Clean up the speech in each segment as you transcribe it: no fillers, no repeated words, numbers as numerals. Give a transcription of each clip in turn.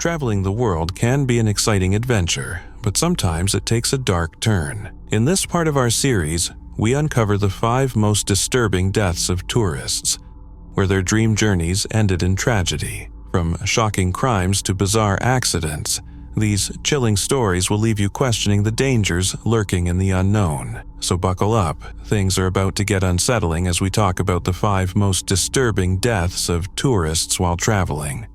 Traveling the world can be an exciting adventure, but sometimes it takes a dark turn. In this part of our series, we uncover the 5 most disturbing deaths of tourists, where their dream journeys ended in tragedy. From shocking crimes to bizarre accidents, these chilling stories will leave you questioning the dangers lurking in the unknown. So buckle up, things are about to get unsettling as we talk about the 5 most disturbing deaths of tourists while traveling.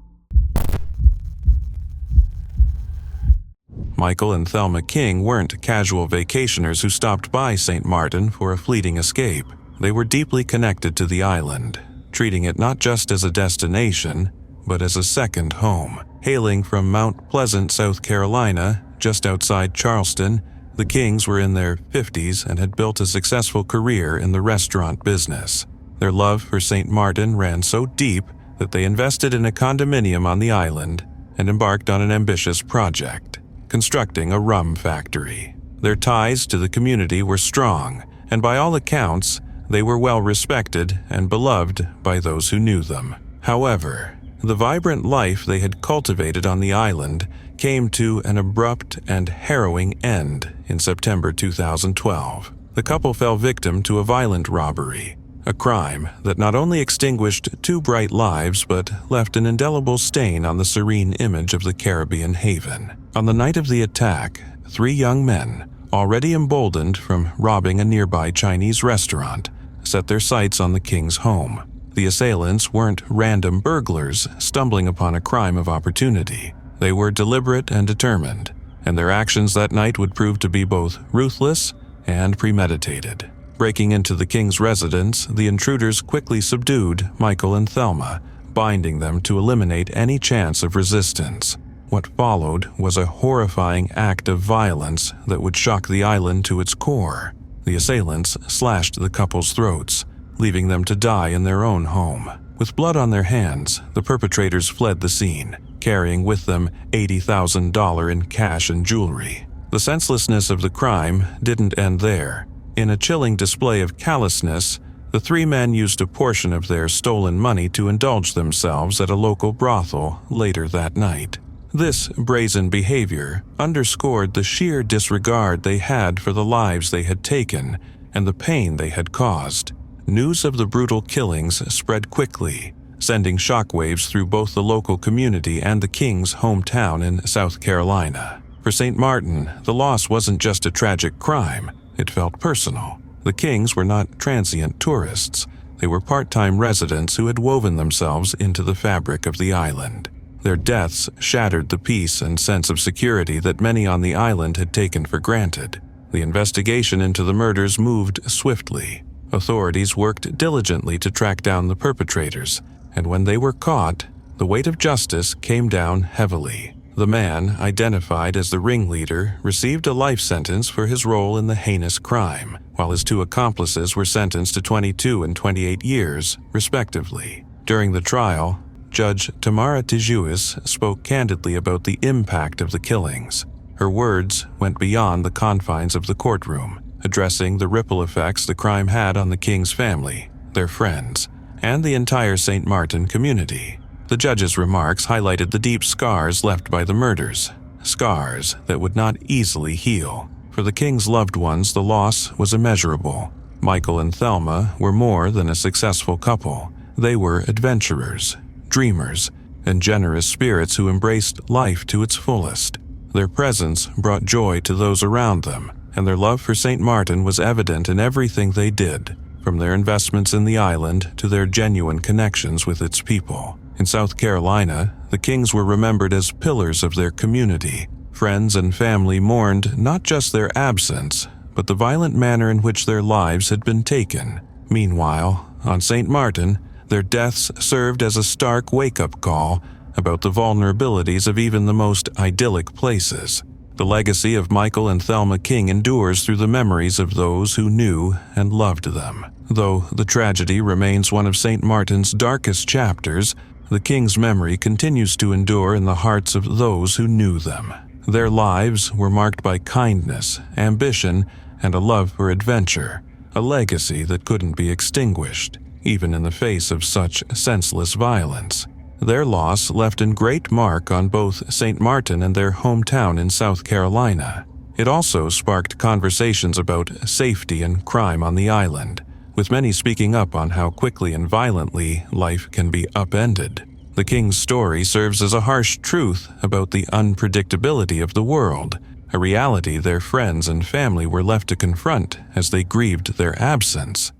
Michael and Thelma King weren't casual vacationers who stopped by St. Martin for a fleeting escape. They were deeply connected to the island, treating it not just as a destination, but as a second home. Hailing from Mount Pleasant, South Carolina, just outside Charleston, the Kings were in their 50s and had built a successful career in the restaurant business. Their love for St. Martin ran so deep that they invested in a condominium on the island and embarked on an ambitious project, constructing a rum factory. Their ties to the community were strong, and by all accounts, they were well respected and beloved by those who knew them. However, the vibrant life they had cultivated on the island came to an abrupt and harrowing end in September 2012. The couple fell victim to a violent robbery, a crime that not only extinguished 2 bright lives but left an indelible stain on the serene image of the Caribbean haven. On the night of the attack, 3 young men, already emboldened from robbing a nearby Chinese restaurant, set their sights on the King's home. The assailants weren't random burglars stumbling upon a crime of opportunity. They were deliberate and determined, and their actions that night would prove to be both ruthless and premeditated. Breaking into the King's residence, the intruders quickly subdued Michael and Thelma, binding them to eliminate any chance of resistance. What followed was a horrifying act of violence that would shock the island to its core. The assailants slashed the couple's throats, leaving them to die in their own home. With blood on their hands, the perpetrators fled the scene, carrying with them $80,000 in cash and jewelry. The senselessness of the crime didn't end there. In a chilling display of callousness, the 3 men used a portion of their stolen money to indulge themselves at a local brothel later that night. This brazen behavior underscored the sheer disregard they had for the lives they had taken and the pain they had caused. News of the brutal killings spread quickly, sending shockwaves through both the local community and the King's hometown in South Carolina. For St. Martin, the loss wasn't just a tragic crime, it felt personal. The Kings were not transient tourists. They were part-time residents who had woven themselves into the fabric of the island. Their deaths shattered the peace and sense of security that many on the island had taken for granted. The investigation into the murders moved swiftly. Authorities worked diligently to track down the perpetrators, and when they were caught, the weight of justice came down heavily. The man, identified as the ringleader, received a life sentence for his role in the heinous crime, while his 2 accomplices were sentenced to 22 and 28 years, respectively. During the trial, Judge Tamara Tijuis spoke candidly about the impact of the killings. Her words went beyond the confines of the courtroom, addressing the ripple effects the crime had on the King's family, their friends, and the entire St. Martin community. The judge's remarks highlighted the deep scars left by the murders, scars that would not easily heal. For the King's loved ones, the loss was immeasurable. Michael and Thelma were more than a successful couple. They were adventurers, dreamers, and generous spirits who embraced life to its fullest. Their presence brought joy to those around them, and their love for St. Martin was evident in everything they did, from their investments in the island to their genuine connections with its people. In South Carolina, the Kings were remembered as pillars of their community. Friends and family mourned not just their absence, but the violent manner in which their lives had been taken. Meanwhile, on St. Martin, their deaths served as a stark wake-up call about the vulnerabilities of even the most idyllic places. The legacy of Michael and Thelma King endures through the memories of those who knew and loved them. Though the tragedy remains one of St. Martin's darkest chapters, the King's memory continues to endure in the hearts of those who knew them. Their lives were marked by kindness, ambition, and a love for adventure, a legacy that couldn't be extinguished, even in the face of such senseless violence. Their loss left a great mark on both St. Martin and their hometown in South Carolina. It also sparked conversations about safety and crime on the island, with many speaking up on how quickly and violently life can be upended. The king's story serves as a harsh truth about the unpredictability of the world, a reality their friends and family were left to confront as they grieved their absence.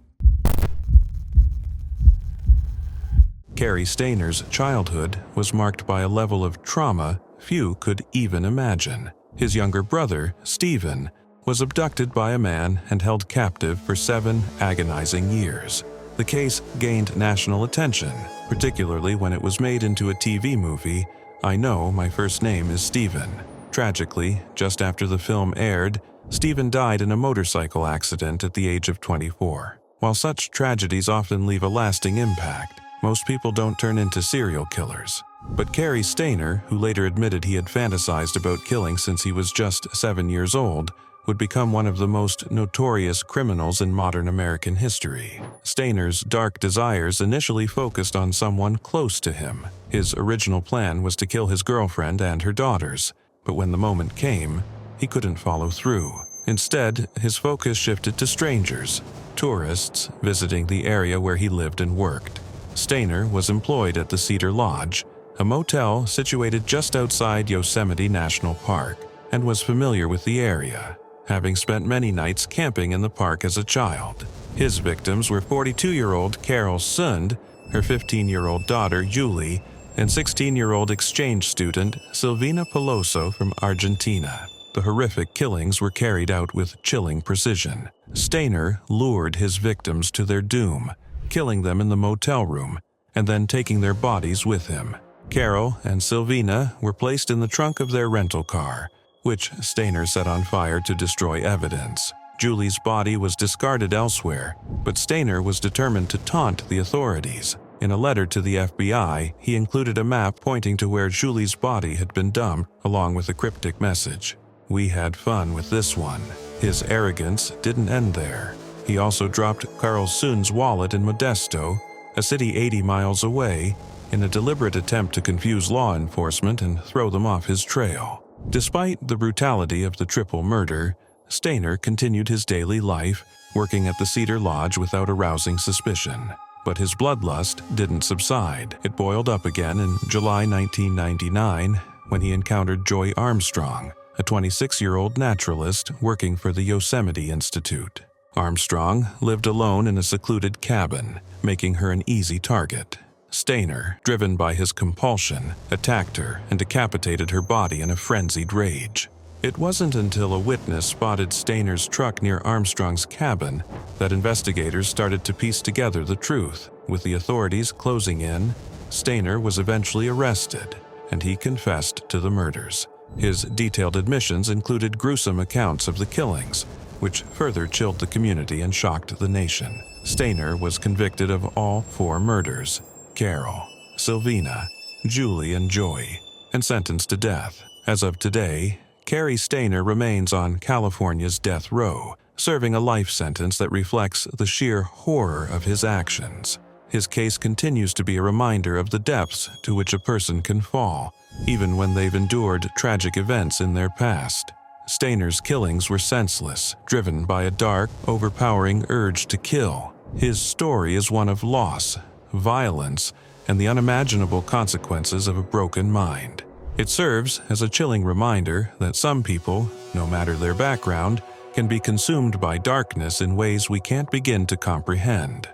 Carrie Stainer's childhood was marked by a level of trauma few could even imagine. His younger brother, Stephen, was abducted by a man and held captive for 7 agonizing years. The case gained national attention, particularly when it was made into a TV movie, I Know My First Name is Stephen. Tragically, just after the film aired, Stephen died in a motorcycle accident at the age of 24. While such tragedies often leave a lasting impact, most people don't turn into serial killers. But Carrie Stainer, who later admitted he had fantasized about killing since he was just 7 years old, would become one of the most notorious criminals in modern American history. Stainer's dark desires initially focused on someone close to him. His original plan was to kill his girlfriend and her daughters, but when the moment came, he couldn't follow through. Instead, his focus shifted to strangers, tourists visiting the area where he lived and worked. Stainer was employed at the Cedar Lodge, a motel situated just outside Yosemite National Park, and was familiar with the area, having spent many nights camping in the park as a child. His victims were 42-year-old Carol Sund, her 15-year-old daughter Julie, and 16-year-old exchange student Silvina Peloso from Argentina. The horrific killings were carried out with chilling precision. Stainer lured his victims to their doom, killing them in the motel room, and then taking their bodies with him. Carol and Silvina were placed in the trunk of their rental car, which Stainer set on fire to destroy evidence. Julie's body was discarded elsewhere, but Stainer was determined to taunt the authorities. In a letter to the FBI, he included a map pointing to where Julie's body had been dumped, along with a cryptic message. "We had fun with this one." His arrogance didn't end there. He also dropped Carl Sund's wallet in Modesto, a city 80 miles away, in a deliberate attempt to confuse law enforcement and throw them off his trail. Despite the brutality of the triple murder, Stainer continued his daily life, working at the Cedar Lodge without arousing suspicion. But his bloodlust didn't subside. It boiled up again in July 1999 when he encountered Joy Armstrong, a 26-year-old naturalist working for the Yosemite Institute. Armstrong lived alone in a secluded cabin, making her an easy target. Stainer, driven by his compulsion, attacked her and decapitated her body in a frenzied rage. It wasn't until a witness spotted Stainer's truck near Armstrong's cabin that investigators started to piece together the truth. With the authorities closing in, Stainer was eventually arrested, and he confessed to the murders. His detailed admissions included gruesome accounts of the killings, which further chilled the community and shocked the nation. Stainer was convicted of all 4 murders: Carol, Silvina, Julie, and Joy, and sentenced to death. As of today, Carrie Stainer remains on California's death row, serving a life sentence that reflects the sheer horror of his actions. His case continues to be a reminder of the depths to which a person can fall, even when they've endured tragic events in their past. Stainer's killings were senseless, driven by a dark, overpowering urge to kill. His story is one of loss, violence, and the unimaginable consequences of a broken mind. It serves as a chilling reminder that some people, no matter their background, can be consumed by darkness in ways we can't begin to comprehend.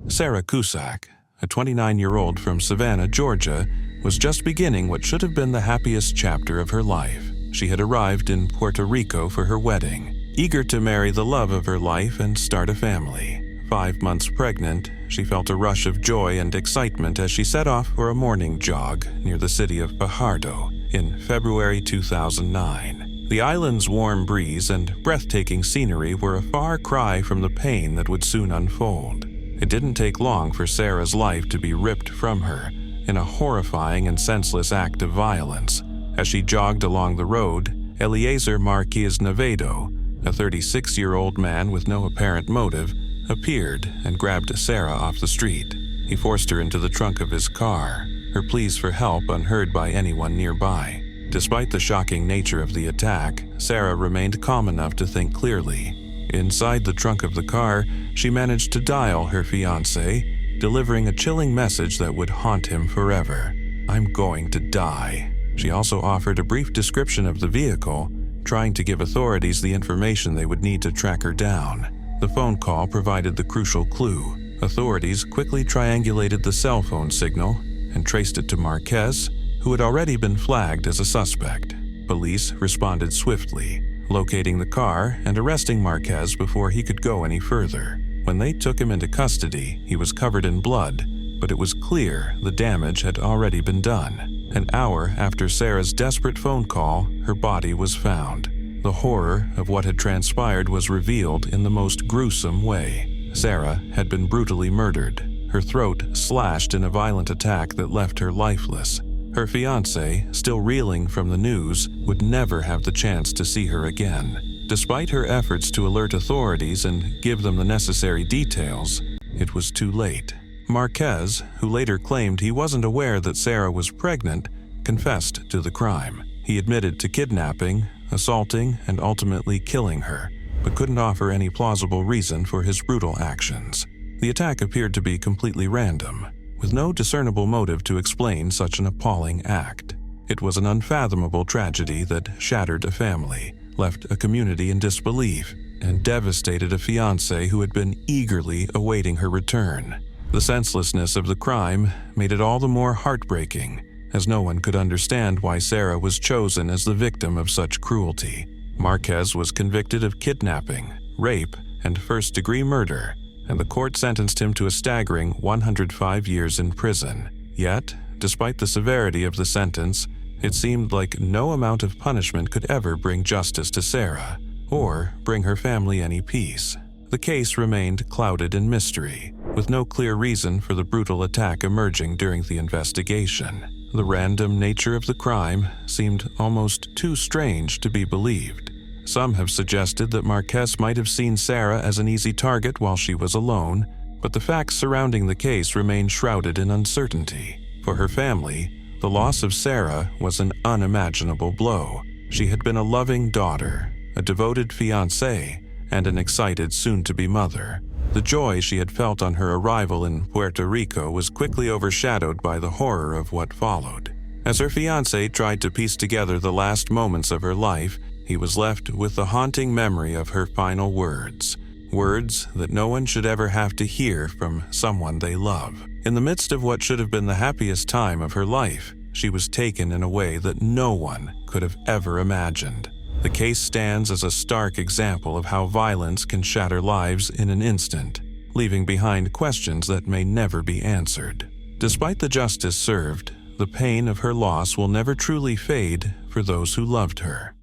Sarah Cusac, a 29-year-old from Savannah, Georgia, was just beginning what should have been the happiest chapter of her life. She had arrived in Puerto Rico for her wedding, eager to marry the love of her life and start a family. 5 months pregnant, she felt a rush of joy and excitement as she set off for a morning jog near the city of Fajardo in February 2009. The island's warm breeze and breathtaking scenery were a far cry from the pain that would soon unfold. It didn't take long for Sarah's life to be ripped from her in a horrifying and senseless act of violence. As she jogged along the road, Eliezer Marquez Navedo, a 36-year-old man with no apparent motive, appeared and grabbed Sarah off the street. He forced her into the trunk of his car, her pleas for help unheard by anyone nearby. Despite the shocking nature of the attack, Sarah remained calm enough to think clearly. Inside the trunk of the car, she managed to dial her fiancé, delivering a chilling message that would haunt him forever. "I'm going to die." She also offered a brief description of the vehicle, trying to give authorities the information they would need to track her down. The phone call provided the crucial clue. Authorities quickly triangulated the cell phone signal and traced it to Marquez, who had already been flagged as a suspect. Police responded swiftly, locating the car and arresting Marquez before he could go any further. When they took him into custody, he was covered in blood, but it was clear the damage had already been done. An hour after Sarah's desperate phone call, her body was found. The horror of what had transpired was revealed in the most gruesome way. Sarah had been brutally murdered, her throat slashed in a violent attack that left her lifeless. Her fiancé, still reeling from the news, would never have the chance to see her again. Despite her efforts to alert authorities and give them the necessary details, it was too late. Marquez, who later claimed he wasn't aware that Sarah was pregnant, confessed to the crime. He admitted to kidnapping, assaulting, and ultimately killing her, but couldn't offer any plausible reason for his brutal actions. The attack appeared to be completely random, with no discernible motive to explain such an appalling act. It was an unfathomable tragedy that shattered a family, left a community in disbelief, and devastated a fiancé who had been eagerly awaiting her return. The senselessness of the crime made it all the more heartbreaking, as no one could understand why Sarah was chosen as the victim of such cruelty. Marquez was convicted of kidnapping, rape, and first-degree murder, and the court sentenced him to a staggering 105 years in prison. Yet, despite the severity of the sentence, it seemed like no amount of punishment could ever bring justice to Sarah, or bring her family any peace. The case remained clouded in mystery, with no clear reason for the brutal attack emerging during the investigation. The random nature of the crime seemed almost too strange to be believed. Some have suggested that Marquez might have seen Sarah as an easy target while she was alone, but the facts surrounding the case remain shrouded in uncertainty. For her family, the loss of Sarah was an unimaginable blow. She had been a loving daughter, a devoted fiancée, and an excited soon-to-be mother. The joy she had felt on her arrival in Puerto Rico was quickly overshadowed by the horror of what followed. As her fiancé tried to piece together the last moments of her life, he was left with the haunting memory of her final words. Words that no one should ever have to hear from someone they love. In the midst of what should have been the happiest time of her life, she was taken in a way that no one could have ever imagined. The case stands as a stark example of how violence can shatter lives in an instant, leaving behind questions that may never be answered. Despite the justice served, the pain of her loss will never truly fade for those who loved her.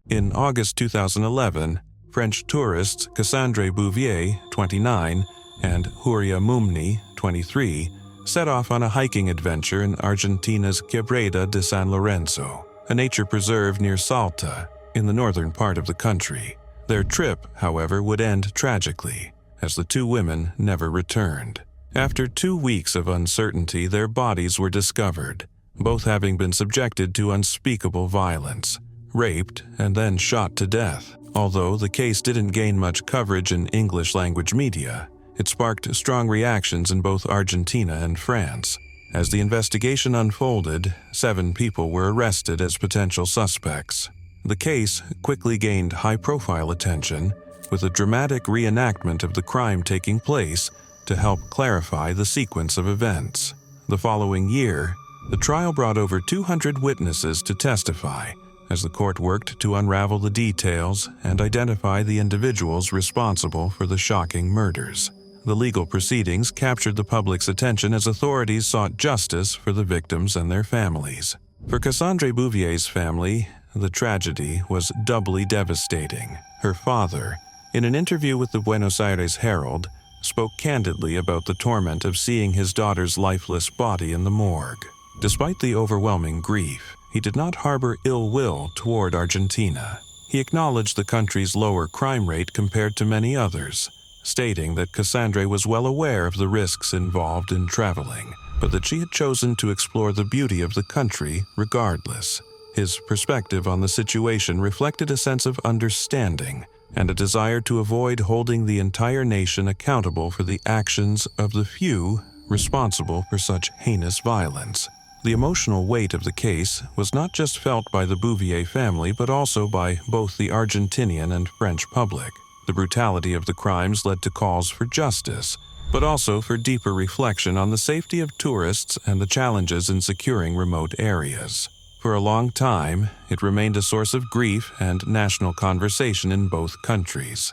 In August 2011, French tourists Cassandre Bouvier, 29, and Huria Mumni, 23, set off on a hiking adventure in Argentina's Quebrada de San Lorenzo, a nature preserve near Salta, in the northern part of the country. Their trip, however, would end tragically, as the two women never returned. After 2 weeks of uncertainty, their bodies were discovered, both having been subjected to unspeakable violence, raped, and then shot to death. Although the case didn't gain much coverage in English-language media, it sparked strong reactions in both Argentina and France. As the investigation unfolded, 7 people were arrested as potential suspects. The case quickly gained high-profile attention, with a dramatic reenactment of the crime taking place to help clarify the sequence of events. The following year, the trial brought over 200 witnesses to testify, as the court worked to unravel the details and identify the individuals responsible for the shocking murders. The legal proceedings captured the public's attention as authorities sought justice for the victims and their families. For Cassandre Bouvier's family, the tragedy was doubly devastating. Her father, in an interview with the Buenos Aires Herald, spoke candidly about the torment of seeing his daughter's lifeless body in the morgue. Despite the overwhelming grief, he did not harbor ill will toward Argentina. He acknowledged the country's lower crime rate compared to many others, stating that Cassandre was well aware of the risks involved in traveling, but that she had chosen to explore the beauty of the country regardless. His perspective on the situation reflected a sense of understanding and a desire to avoid holding the entire nation accountable for the actions of the few responsible for such heinous violence. The emotional weight of the case was not just felt by the Bouvier family but also by both the Argentinian and French public. The brutality of the crimes led to calls for justice, but also for deeper reflection on the safety of tourists and the challenges in securing remote areas. For a long time, it remained a source of grief and national conversation in both countries.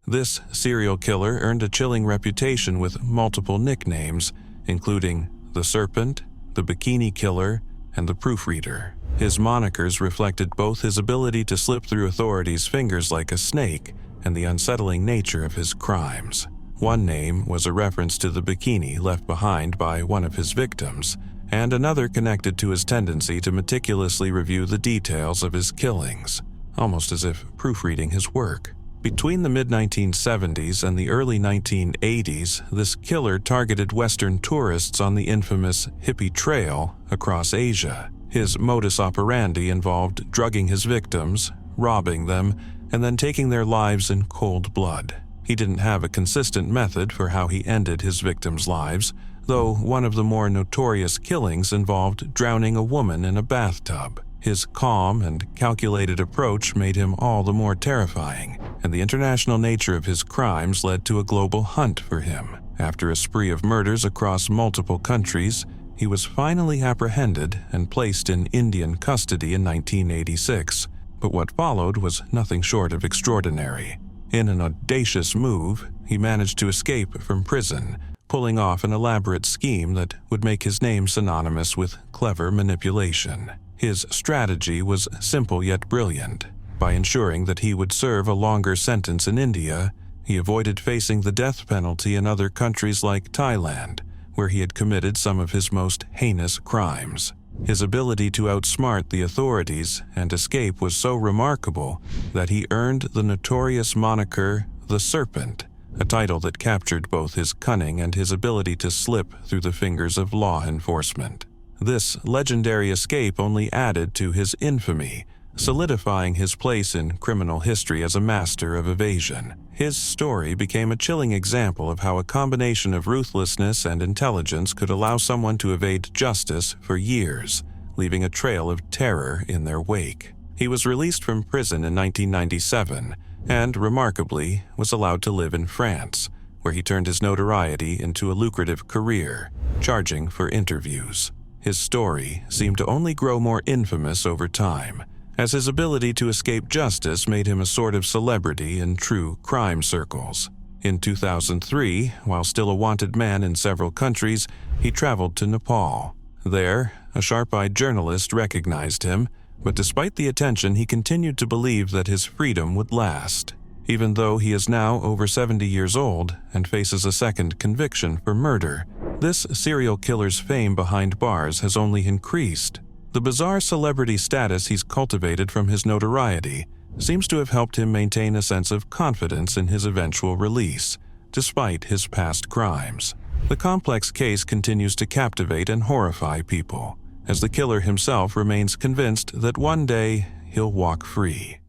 This serial killer earned a chilling reputation with multiple nicknames, including the Serpent, the Bikini Killer, and the Proofreader. His monikers reflected both his ability to slip through authorities' fingers like a snake and the unsettling nature of his crimes. One name was a reference to the bikini left behind by one of his victims, and another connected to his tendency to meticulously review the details of his killings, almost as if proofreading his work. Between the mid-1970s and the early 1980s, this killer targeted Western tourists on the infamous Hippie Trail across Asia. His modus operandi involved drugging his victims, robbing them, and then taking their lives in cold blood. He didn't have a consistent method for how he ended his victims' lives, though one of the more notorious killings involved drowning a woman in a bathtub. His calm and calculated approach made him all the more terrifying, and the international nature of his crimes led to a global hunt for him. After a spree of murders across multiple countries, he was finally apprehended and placed in Indian custody in 1986. But what followed was nothing short of extraordinary. In an audacious move, he managed to escape from prison, pulling off an elaborate scheme that would make his name synonymous with clever manipulation. His strategy was simple yet brilliant. By ensuring that he would serve a longer sentence in India, he avoided facing the death penalty in other countries like Thailand, where he had committed some of his most heinous crimes. His ability to outsmart the authorities and escape was so remarkable that he earned the notorious moniker the Serpent, a title that captured both his cunning and his ability to slip through the fingers of law enforcement. This legendary escape only added to his infamy, solidifying his place in criminal history as a master of evasion. His story became a chilling example of how a combination of ruthlessness and intelligence could allow someone to evade justice for years, leaving a trail of terror in their wake. He was released from prison in 1997 and, remarkably, was allowed to live in France, where he turned his notoriety into a lucrative career, charging for interviews. His story seemed to only grow more infamous over time, as his ability to escape justice made him a sort of celebrity in true crime circles. In 2003, while still a wanted man in several countries, he traveled to Nepal. There, a sharp-eyed journalist recognized him, but despite the attention, he continued to believe that his freedom would last. Even though he is now over 70 years old and faces a second conviction for murder, this serial killer's fame behind bars has only increased. The bizarre celebrity status he's cultivated from his notoriety seems to have helped him maintain a sense of confidence in his eventual release, despite his past crimes. The complex case continues to captivate and horrify people, as the killer himself remains convinced that one day he'll walk free.